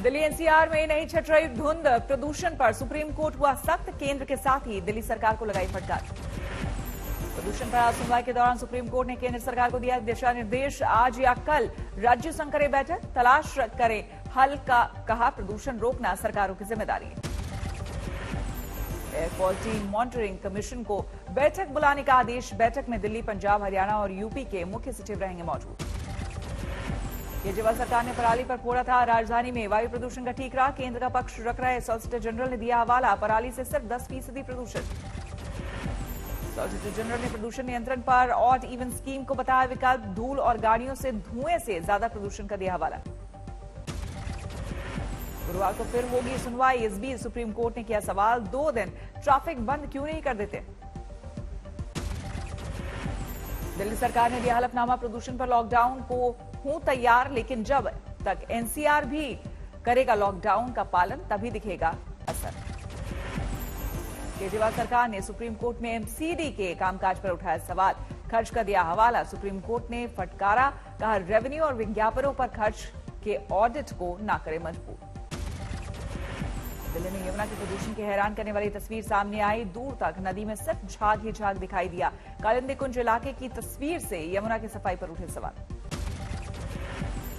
Delhi NCR में नहीं छट रही धुंध, प्रदूषण पर सुप्रीम कोर्ट हुआ सख्त, केंद्र के साथ ही दिल्ली सरकार को लगाई फटकार। प्रदूषण पर आज सुनवाई के दौरान सुप्रीम कोर्ट ने केंद्र सरकार को दिया दिशा निर्देश, आज या कल राज्य संघ करे बैठक, तलाश करे हल का, कहा प्रदूषण रोकना सरकारों की जिम्मेदारी है। एयर क्वालिटी मॉनिटरिंग कमीशन को बैठक बुलाने का आदेश, बैठक में दिल्ली, पंजाब, हरियाणा और यूपी के मुख्य सचिव रहेंगे मौजूद। केजरीवाल सरकार ने पराली पर फोड़ा था, राजधानी में वायु प्रदूषण का ठीक रहा, केंद्र का पक्ष रख रहे सॉलिसिटर जनरल ने दिया हवाला, पराली से सिर्फ 10% प्रदूषण। सॉलिसिटर जनरल ने प्रदूषण नियंत्रण पर ऑड इवन स्कीम को बताया विकल्प, धूल और गाड़ियों से धुएं से ज्यादा प्रदूषण का दिया हवाला। गुरुवार को फिर होगी सुनवाई, इस बीच सुप्रीम कोर्ट ने किया सवाल, 2 दिन ट्रैफिक बंद क्यों नहीं कर देते। दिल्ली सरकार ने दिया हलफनामा, प्रदूषण पर लॉकडाउन को हूं तैयार, लेकिन जब तक एनसीआर भी करेगा लॉकडाउन का पालन तभी दिखेगा असर। केजरीवाल सरकार ने सुप्रीम कोर्ट में एमसीडी के कामकाज पर उठाया सवाल, खर्च का दिया हवाला, सुप्रीम कोर्ट ने फटकारा, कहा रेवेन्यू और विज्ञापनों पर खर्च के ऑडिट को ना करे मजबूर। दिल्ली में यमुना के प्रदूषण की हैरान करने वाली तस्वीर सामने आई, दूर तक नदी में सिर्फ झाग ही झाग दिखाई दिया। कालिंदी कुंज इलाके की तस्वीर से यमुना की सफाई पर उठे सवाल।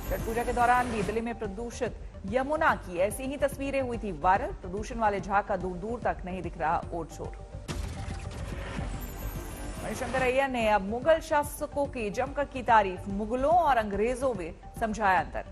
छठ पूजा के दौरान भी दिल्ली में प्रदूषित यमुना की ऐसी ही तस्वीरें हुई थी वायरल, प्रदूषण वाले झाग का दूर दूर तक नहीं दिख रहा ओट शोर। मणिशंकर अय्यर ने अब मुगल शासकों की जमकर की तारीफ, मुगलों और अंग्रेजों में समझाया अंतर।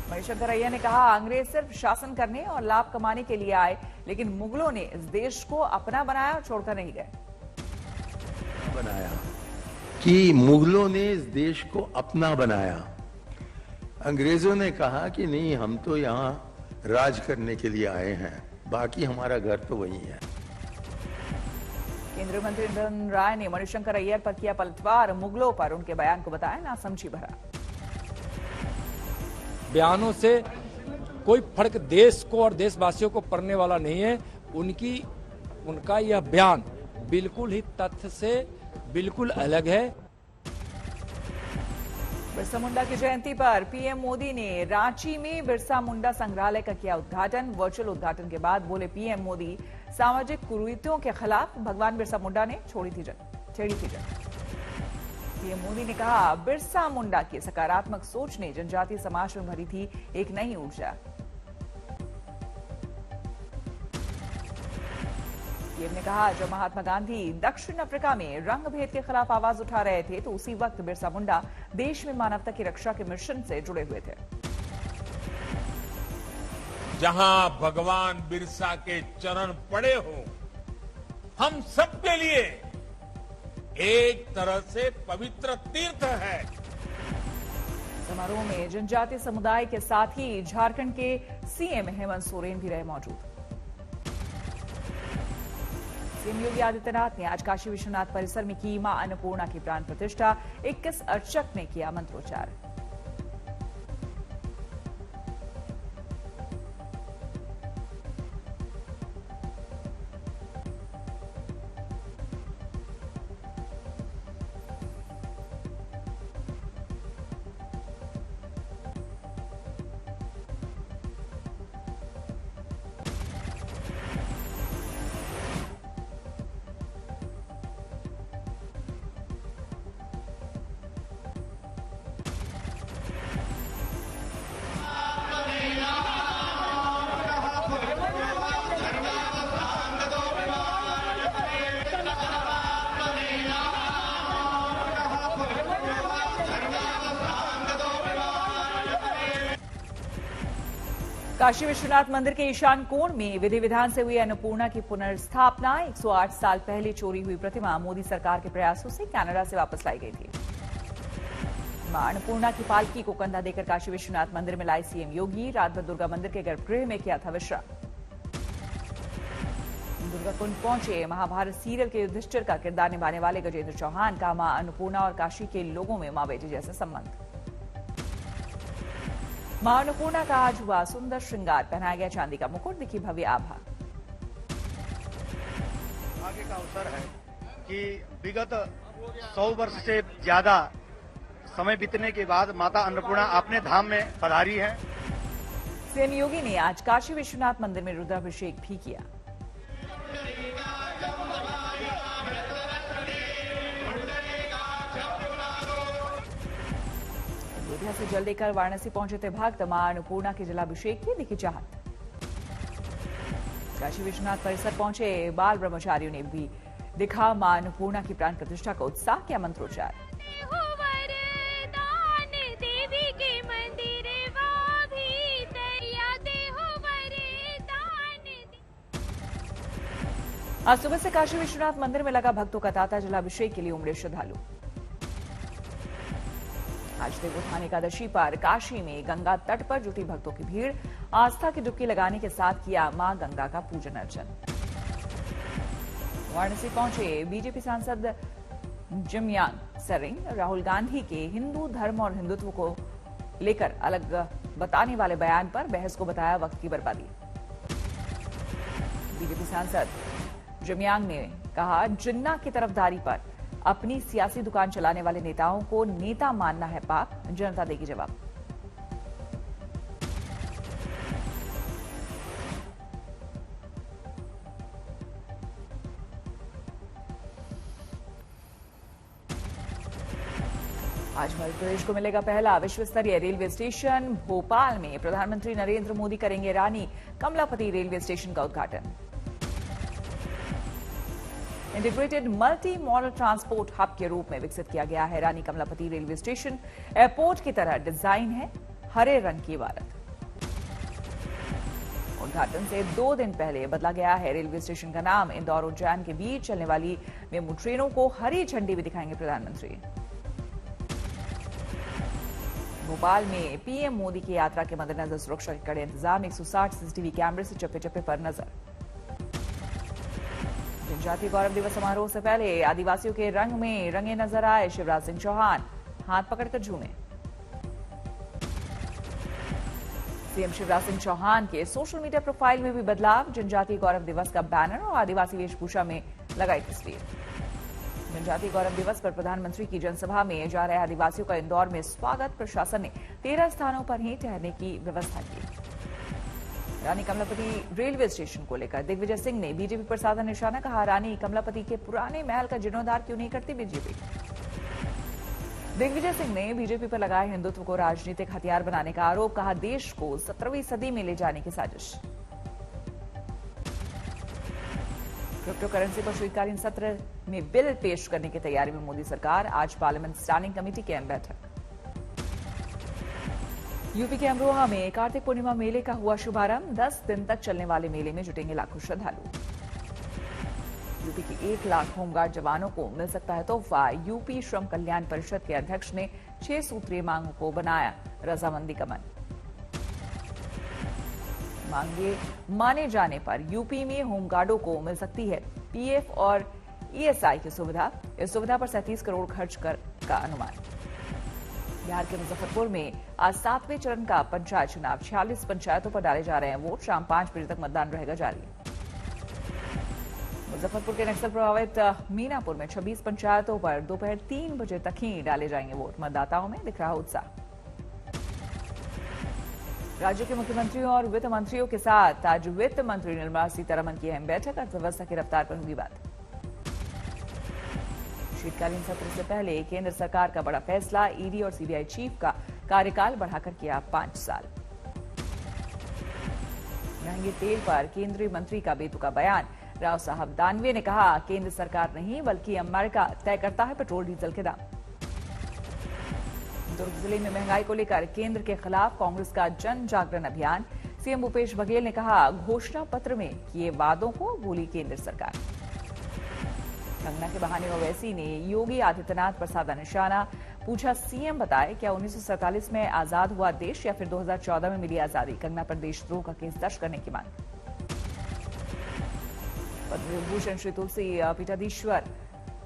मणिशंकर अय्यर ने कहा, अंग्रेज सिर्फ शासन करने और लाभ कमाने के लिए आए, लेकिन मुगलों ने इस देश को अपना बनाया और छोड़कर नहीं गए। बनाया कि मुगलों ने इस देश को अपना बनाया, अंग्रेजों ने कहा कि नहीं हम तो यहाँ राज करने के लिए आए हैं, बाकी हमारा घर तो वही है। केंद्रीय मंत्री नितिन राय ने मणिशंकर अय्यर पर किया पलटवार, मुगलों पर उनके बयान को बताया नासमझी भरा। बयानों से कोई फर्क देश को और देशवासियों को पड़ने वाला नहीं है। उनका यह बयान बिल्कुल ही तथ्य से बिल्कुल अलग है। बिरसा मुंडा की जयंती पर पीएम मोदी ने रांची में बिरसा मुंडा संग्रहालय का किया उद्घाटन, वर्चुअल उद्घाटन के बाद बोले पीएम मोदी, सामाजिक कुरीतियों के खिलाफ भगवान बिरसा मुंडा ने छेड़ी थी जंग। पीएम मोदी ने कहा, बिरसा मुंडा की सकारात्मक सोच ने जनजातीय समाज में भरी थी एक नई ऊर्जा। पीएम ने कहा, जब महात्मा गांधी दक्षिण अफ्रीका में रंग भेद के खिलाफ आवाज उठा रहे थे तो उसी वक्त बिरसा मुंडा देश में मानवता की रक्षा के मिशन से जुड़े हुए थे। जहां भगवान बिरसा के चरण पड़े हो, हम सबके लिए एक तरह से पवित्र तीर्थ है। समारोह में जनजातीय समुदाय के साथ ही झारखंड के सीएम हेमंत सोरेन भी रहे मौजूद। सीएम योगी आदित्यनाथ ने आज काशी विश्वनाथ परिसर में की मां अन्नपूर्णा की प्राण प्रतिष्ठा, 21 अर्चक ने किया मंत्रोच्चार। काशी विश्वनाथ मंदिर के ईशान कोण में विधि विधान से हुई अन्नपूर्णा की पुनर्स्थापना। 108 साल पहले चोरी हुई प्रतिमा मोदी सरकार के प्रयासों से कनाडा से वापस लाई गई थी। मां अन्नपूर्णा की पालकी को कंधा देकर काशी विश्वनाथ मंदिर में लाई सीएम योगी, रात भर दुर्गा मंदिर के गर्भगृह में किया था विश्राम। दुर्गा कुंड पहुंचे महाभारत सीरियल के युधिष्ठिर का किरदार निभाने वाले गजेंद्र चौहान का मां अन्नपूर्णा और काशी के लोगों में मां बेटी जैसे संबंध। मां अन्नपूर्णा का आज हुआ सुंदर श्रृंगार, पहनाया गया चांदी का मुकुट, दिखी भव्य आभा। आगे का अवसर है कि विगत 100 वर्ष से ज्यादा समय बीतने के बाद माता अन्नपूर्णा अपने धाम में पधारी है। सीएम योगी ने आज काशी विश्वनाथ मंदिर में रुद्राभिषेक भी किया। अयोध्या से जल लेकर वाराणसी पहुंचे थे भक्त, मां अन्नपूर्णा के जलाभिषेक की दिखी चाहत। काशी विश्वनाथ परिसर पहुंचे बाल ब्रह्मचारियों ने भी दिखा मां अन्नपूर्णा की प्राण प्रतिष्ठा का उत्साह, किया मंत्रोच्चार। आज सुबह से काशी विश्वनाथ मंदिर में लगा भक्तों का तांता, जलाभिषेक के लिए उमड़े श्रद्धालु। आज देवोत्थान एकादशी पर काशी में गंगा तट पर जुटी भक्तों की भीड़, आस्था की डुबकी लगाने के साथ किया मां गंगा का पूजन अर्चन। वाराणसी पहुंचे बीजेपी सांसद जिमयांग सेरिंग, राहुल गांधी के हिंदू धर्म और हिंदुत्व को लेकर अलग बताने वाले बयान पर बहस को बताया वक्त की बर्बादी। बीजेपी सांसद जिमयांग ने कहा, जिन्ना की तरफदारी पर अपनी सियासी दुकान चलाने वाले नेताओं को नेता मानना है पाप, जनता देगी जवाब। आज मध्य प्रदेश को मिलेगा पहला विश्व स्तरीय रेलवे स्टेशन। भोपाल में प्रधानमंत्री नरेंद्र मोदी करेंगे रानी कमलापति रेलवे स्टेशन का उद्घाटन। Integrated multi modal transport hub के रूप में विकसित किया गया है रानी कमलापति रेलवे स्टेशन। एयरपोर्ट की तरह डिजाइन है, हरे रंग की इमारत। उद्घाटन से 2 दिन पहले बदला गया है रेलवे स्टेशन का नाम। इंदौर उज्जैन के बीच चलने वाली मेमू ट्रेनों को हरी झंडी भी दिखाएंगे प्रधानमंत्री। भोपाल में पीएम मोदी की यात्रा के मद्देनजर सुरक्षा के कड़े इंतजाम। 160 सीसीटीवी कैमरे से चप्पे चप्पे पर नजर। जनजातीय गौरव दिवस समारोह से पहले आदिवासियों के रंग में रंगे नजर आए शिवराज सिंह चौहान, हाथ पकड़कर झूमे। सीएम शिवराज सिंह चौहान के सोशल मीडिया प्रोफाइल में भी बदलाव। जनजातीय गौरव दिवस का बैनर और आदिवासी वेशभूषा में लगाई तस्वीर। जनजातीय गौरव दिवस पर प्रधानमंत्री की जनसभा में जा रहे आदिवासियों का इंदौर में स्वागत। प्रशासन ने 13 स्थानों पर ही ठहरने की व्यवस्था की। रानी कमलापति रेलवे स्टेशन को लेकर दिग्विजय सिंह ने बीजेपी पर साधा निशाना। कहा, रानी कमलापति के पुराने महल का जीर्णोद्धार क्यों नहीं करती बीजेपी। दिग्विजय सिंह ने बीजेपी पर लगाए हिंदुत्व को राजनीतिक हथियार बनाने का आरोप। कहा, देश को 17वीं सदी में ले जाने की साजिश। क्रिप्टो करेंसी पर शीतकालीन सत्र में बिल पेश करने की तैयारी में मोदी सरकार। आज पार्लियामेंट स्टैंडिंग कमेटी की अहम बैठक। यूपी के अमरोहा में कार्तिक पूर्णिमा मेले का हुआ शुभारंभ। 10 दिन तक चलने वाले मेले में जुटेंगे लाखों श्रद्धालु। यूपी के 1 लाख होमगार्ड जवानों को मिल सकता है तोहफा। यूपी श्रम कल्याण परिषद के अध्यक्ष ने 6 सूत्रीय मांगों को बनाया रजामंदी का मन। मांगे माने जाने पर यूपी में होमगार्डों को मिल सकती है पीएफ और ईएसआई की सुविधा। इस सुविधा पर 37 करोड़ खर्च का अनुमान। बिहार के मुजफ्फरपुर में आज 7वें चरण का पंचायत चुनाव। 46 पंचायतों पर डाले जा रहे हैं वोट। शाम 5 बजे तक मतदान रहेगा जारी। मुजफ्फरपुर के नक्सल प्रभावित मीनापुर में 26 पंचायतों पर दोपहर 3 बजे तक ही डाले जाएंगे वोट। मतदाताओं में दिख रहा उत्साह। राज्य के मुख्यमंत्रियों और वित्त मंत्रियों के साथ आज वित्त मंत्री निर्मला सीतारमण की अहम बैठक। अर्थव्यवस्था की रफ्तार पर होगी बात। शीतकालीन सत्र से पहले केंद्र सरकार का बड़ा फैसला। ईडी और सीबीआई चीफ का कार्यकाल बढ़ाकर किया 5 साल। महंगे तेल पर केंद्रीय मंत्री का बेतुका बयान। राव साहब दानवे ने कहा, केंद्र सरकार नहीं बल्कि अमेरिका तय करता है पेट्रोल डीजल के दाम। दुर्ग जिले में महंगाई को लेकर केंद्र के खिलाफ कांग्रेस का जन जागरण अभियान। सीएम भूपेश बघेल ने कहा, घोषणा पत्र में किए वादों को भूली केंद्र सरकार। कंगना के बहाने ओवैसी ने योगी आदित्यनाथ पर साधा निशाना। पूछा, सीएम बताए क्या 1947 में आजाद हुआ देश या फिर 2014 में मिली आजादी। कंगना पर देशद्रोह का केस दर्ज करने की मांग। पद्म विभूषण श्री तुलसी पीठाधीश्वर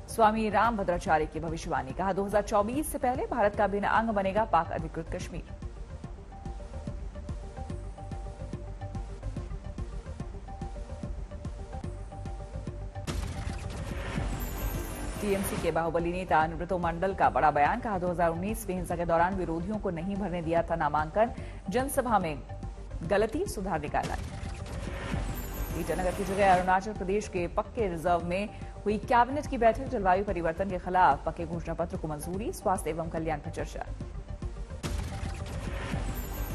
स्वामी राम भद्राचार्य की भविष्यवाणी। कहा, 2024 से पहले भारत का अभिन्न अंग बनेगा पाक अधिकृत कश्मीर। टीएमसी के बाहुबली नेता अनुब्रतो मंडल का बड़ा बयान। कहा, 2019 में हिंसा के दौरान विरोधियों को नहीं भरने दिया था नामांकन। जनसभा में गलती सुधारने का ऐलान। ईटानगर की जगह अरुणाचल प्रदेश के पक्के रिजर्व में हुई कैबिनेट की बैठक, जलवायु परिवर्तन के खिलाफ पक्के घोषणा पत्र को मंजूरी, स्वास्थ्य एवं कल्याण पर चर्चा।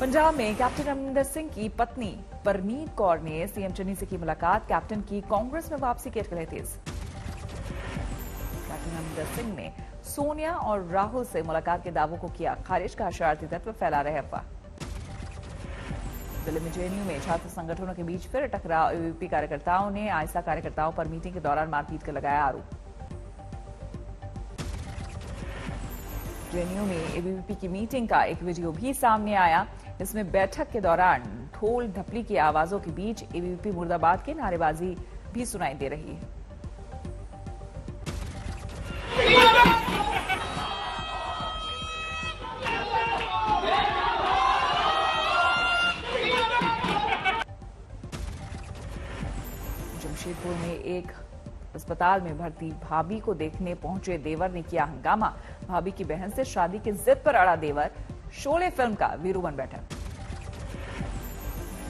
पंजाब में कैप्टन अमरिंदर सिंह की पत्नी परनीत कौर ने सीएम चन्नी से की मुलाकात, कैप्टन की कांग्रेस में वापसी के अटकलें तेज। कैप्टन अमरिंदर सिंह ने सोनिया और राहुल से मुलाकात के दावों को किया खारिज, का शरारती तत्व फैला रहे अफवाह। दिल्ली में जेएनयू में छात्र संगठनों के बीच फिर टकराव, एबीवीपी कार्यकर्ताओं ने आयसा कार्यकर्ताओं पर मीटिंग के दौरान मारपीट का लगाया आरोप। जेएनयू में एबीवीपी की मीटिंग का एक वीडियो भी सामने आया। इसमें बैठक के दौरान ढोल ढपली की आवाजों के बीच एबीवीपी मुर्दाबाद की नारेबाजी भी सुनाई दे रही है। जमशेदपुर में एक अस्पताल में भर्ती भाभी को देखने पहुंचे देवर ने किया हंगामा, भाभी की बहन से शादी की जिद पर अड़ा देवर, शोले फिल्म का वीरू बन बैठा।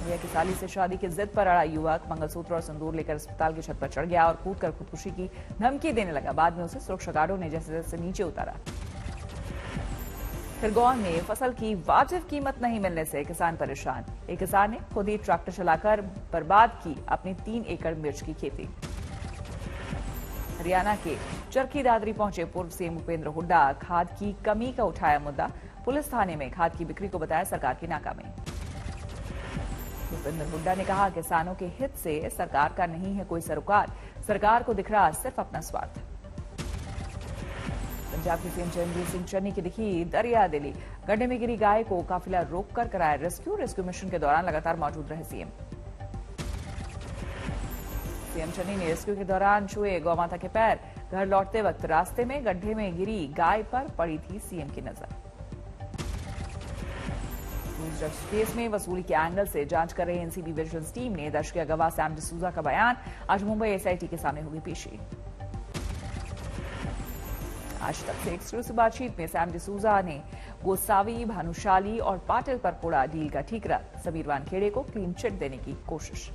भैया की साली से शादी की जिद पर अड़ा युवक मंगलसूत्र और सिंदूर लेकर अस्पताल की छत पर चढ़ गया और कूदकर खुदकुशी की धमकी देने लगा। बाद में उसे सुरक्षा गार्डों ने जैसे जैसे नीचे उतारा। खरगोन में फसल की वाजिब कीमत नहीं मिलने से किसान परेशान, एक किसान ने खुद ही ट्रैक्टर चलाकर बर्बाद की अपनी 3 एकड़ मिर्च की खेती। हरियाणा के चरखी दादरी पहुंचे पूर्व सीएम भूपेंद्र हुड्डा, खाद की कमी का उठाया मुद्दा, पुलिस थाने में खाद की बिक्री को बताया सरकार की नाकामी। भूपेंद्र हुड्डा ने कहा, किसानों के हित से सरकार का नहीं है कोई सरोकार, सरकार को दिख रहा सिर्फ अपना स्वार्थ। पंजाब के सीएम चरणजीत सिंह चन्नी की दिखी दरिया दिली, गड्ढे में गिरी गाय को काफिला रोककर कराया रेस्क्यू मिशन के दौरान लगातार मौजूद रहे सीएम चन्नी ने रेस्क्यू के दौरान छुए गौमाता के पैर, घर लौटते वक्त रास्ते में गड्ढे में गिरी गाय पर पड़ी थी सीएम की नजर। ड्रग्स केस में वसूली के एंगल से जांच कर रही एनसीबी विजिलेंस टीम ने दर्ज किया गवाह सैम डिसूजा का बयान, आज मुंबई एसआईटी के सामने होगी पेशी। आज तक से एक्सक्लूसिव बातचीत में सैम डिसूजा ने गोसावी, भानुशाली और पाटिल पर पोड़ा डील का ठीकरा, समीर वानखेड़े को क्लीन चिट देने की कोशिश।